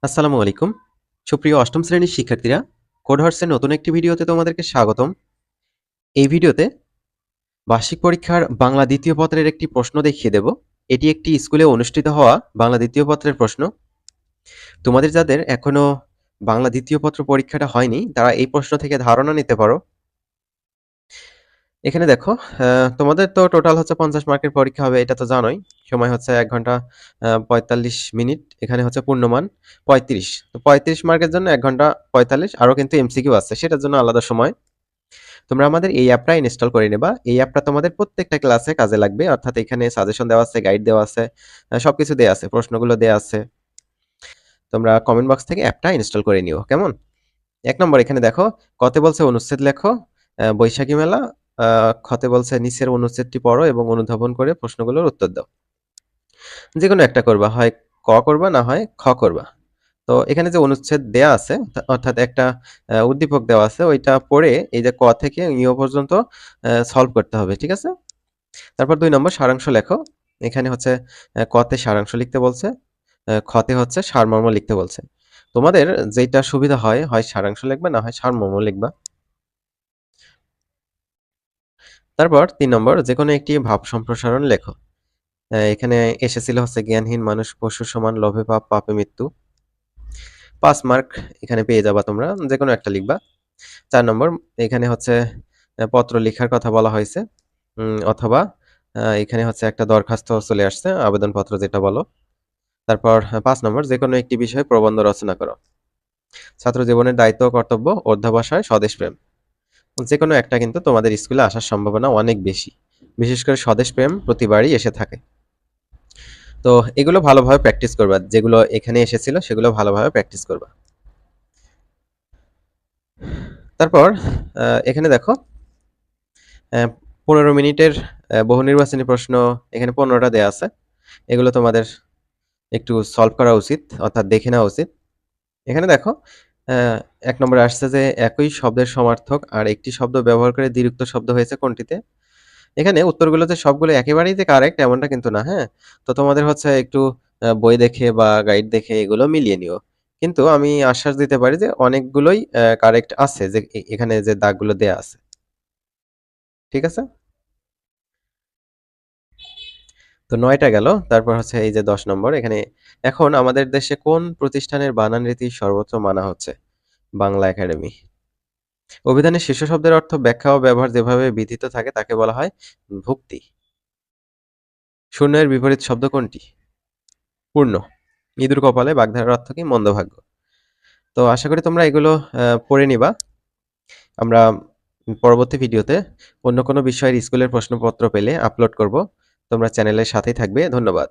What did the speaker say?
আসসালামু আলাইকুম। সুপ্রিয় অষ্টম শ্রেণীর শিক্ষার্থীরা, কোড হর্সের নতুন একটি ভিডিওতে তোমাদেরকে স্বাগতম। এই ভিডিওতে বার্ষিক পরীক্ষার বাংলা দ্বিতীয় পত্রের একটি প্রশ্ন দেখিয়ে দেব। এটি একটি স্কুলে অনুষ্ঠিত হওয়া বাংলা দ্বিতীয় পত্রের প্রশ্ন। তোমাদের যাদের এখনো বাংলা দ্বিতীয় পত্র পরীক্ষাটা হয়নি, তারা এই প্রশ্ন থেকে ধারণা নিতে পারো। এখানে দেখো, তোমাদের তো টোটাল হচ্ছে 50 মার্কের পরীক্ষা হবে, এটা তো জানোই। সময় হচ্ছে 1 ঘন্টা 45 মিনিট। এখানে হচ্ছে পূর্ণমান 35। তো 35 মার্কের জন্য 1 ঘন্টা 45, আরও কিন্তু এমসিকিউ আছে, সেটার জন্য আলাদা সময়। তোমরা আমাদের এই অ্যাপটা ইনস্টল করে নেবা। এই অ্যাপটা তোমাদের প্রত্যেকটা ক্লাসে কাজে লাগবে। অর্থাৎ এখানে সাজেশন দেওয়া আছে, গাইড দেওয়া আছে, সবকিছু দেওয়া আছে, প্রশ্নগুলো দেওয়া আছে। তোমরা কমেন্ট বক্স থেকে অ্যাপটা ইনস্টল করে নিও, কেমন? 1 নম্বর এখানে দেখো, কতে বলছে অনুচ্ছেদ লেখো, বৈশাখী মেলা। খতে বলছে নিচের অনুচ্ছেদটি পড়ো এবং অনুধাবন করে প্রশ্নগুলোর উত্তর দাও। যেকোনো একটা করবা, হয় ক করবা, না হয় খ করবা। তো এখানে যে অনুচ্ছেদ দেয়া আছে, অর্থাৎ একটা উদ্দীপক দেওয়া আছে, ওইটা পড়ে এই যে ক থেকে ইয় পর্যন্ত সলভ করতে হবে, ঠিক আছে? তারপর 2 নম্বর সারাংশ লেখো। এখানে হচ্ছে কতে সারাংশ লিখতে বলছে, খতে হচ্ছে সারমর্ম লিখতে বলছে। তোমাদের যেটা সুবিধা হয়, হয় সারাংশ লিখবা, না হয় সারমর্ম লিখবা। তারপর 3 নম্বর যেকোনো একটি ভাব সম্প্রসারণ লেখো। এখানে এসেছিল হচ্ছে জ্ঞানহীন মানুষ পশুর সমান, লোভে পাপ, পাপে মৃত্যু। 5 মার্ক এখানে পেয়ে যাবা তোমরা, যেকোনো একটা লিখবা। 4 নম্বর এখানে হচ্ছে পত্র লেখার কথা বলা হয়েছে, অথবা এখানে হচ্ছে একটা দরখাস্ত চলে আসছে, আবেদনপত্র যেটা বলো। তারপর 5 নম্বর যেকোনো একটি বিষয়ে প্রবন্ধ রচনা করো। ছাত্র জীবনের দায়িত্ব ও কর্তব্য, অধ্যবসায়, স্বদেশপ্রেম। যেকোনো একটা কিন্তু তোমাদের স্কুলে আসার সম্ভাবনা অনেক বেশি। বিশেষ করে স্বদেশপ্রেম প্রতিবারই এসে থাকে। তো এগুলো ভালোভাবে প্র্যাকটিস করবা, যেগুলো এখানে এসেছিল সেগুলো ভালোভাবে প্র্যাকটিস করবা। তারপর এখানে দেখো, 15 মিনিটের বহু নির্বাচনী প্রশ্ন এখানে 15টা দেয়া আছে। এগুলো তোমাদের একটু সলভ করা উচিত, অর্থাৎ দেখে নেওয়া উচিত। এখানে দেখো, 1 নম্বরে আসছে যে একই শব্দের সমার্থক আর একটি শব্দ ব্যবহার করে দ্বিরুক্ত শব্দ হয়েছে কোনটিতে? এখানে উত্তরগুলো যে সবগুলো একেবারেই যে কারেক্ট এমনটা কিন্তু না, হ্যাঁ? তো তোমাদের হচ্ছে একটু বই দেখে বা গাইড দেখে এগুলো মিলিয়ে নিও। কিন্তু আমি আশ্বাস দিতে পারি যে অনেকগুলোই কারেক্ট আছে, যে এখানে যে দাগগুলো দেয়া আছে। ঠিক আছে? তো ৯ টা গেল। তারপর হচ্ছে এই যে ১০ নম্বর এখানে, এখন আমাদের দেশে কোন প্রতিষ্ঠানের বানান রীতি সর্বোচ্চ মানা হচ্ছে? বাংলা একাডেমি। অভিধানের শীর্ষ শব্দের অর্থ, ব্যাখ্যা ও ব্যবহার যেভাবে বিধিত থাকে তাকে বলা হয় ভুক্তি। শূন্য এর বিপরীত শব্দ কোনটি? পূর্ণ। ইঁদুর কপালে বাগধারার অর্থ কি? মন্দভাগ্য। তো আশা করি তোমরা এগুলো পড়ে নিবা। আমরা পরবর্তী ভিডিওতে অন্য কোনো বিষয়ের স্কুলের প্রশ্নপত্র পেলে আপলোড করব। তোমরা চ্যানেলের সাথেই থাকবে। ধন্যবাদ।